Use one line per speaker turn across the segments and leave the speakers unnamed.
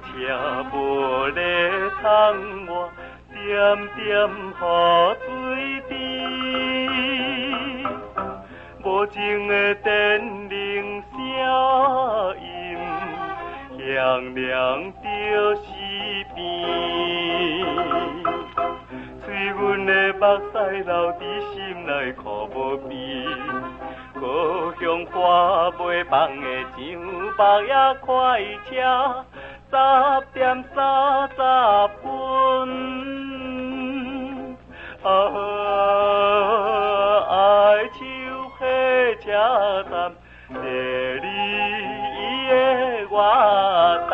车无咧窗外，点点雨水滴。无情的电铃声音，响亮着西边。催阮的目屎流伫心内，苦无边。故乡花袂放的上北也快车10:30分。爱手火车站，坐你的我台。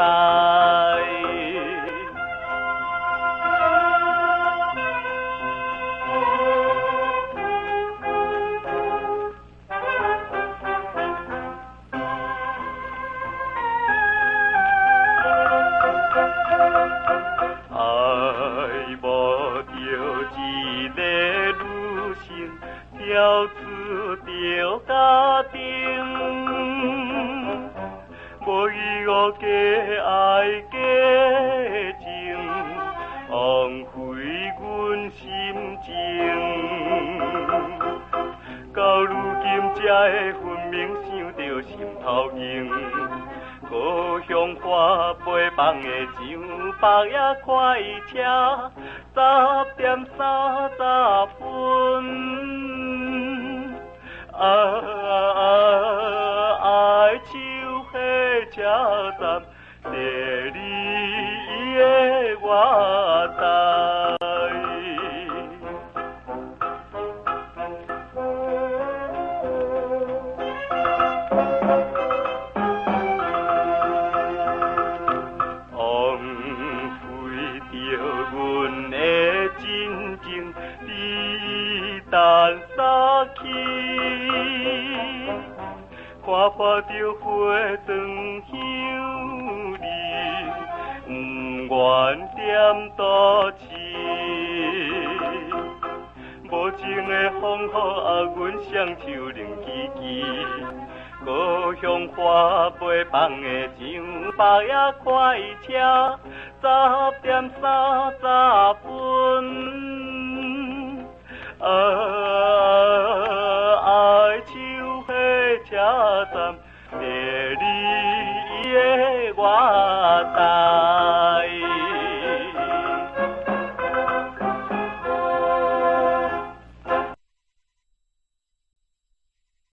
跳出着家庭，无依无价爱价情，枉费阮心情。到如今才会分明想着心头硬，故乡花飞放的上北也快车10:30分。爱手火车站，坐你的我台。枉费着阮的真情，你等煞去。看破着花灯香里，不愿点多市。无情的风雨压阮双手冷吱吱，故乡花飞放的上北也快车10:30分。爱手火车站，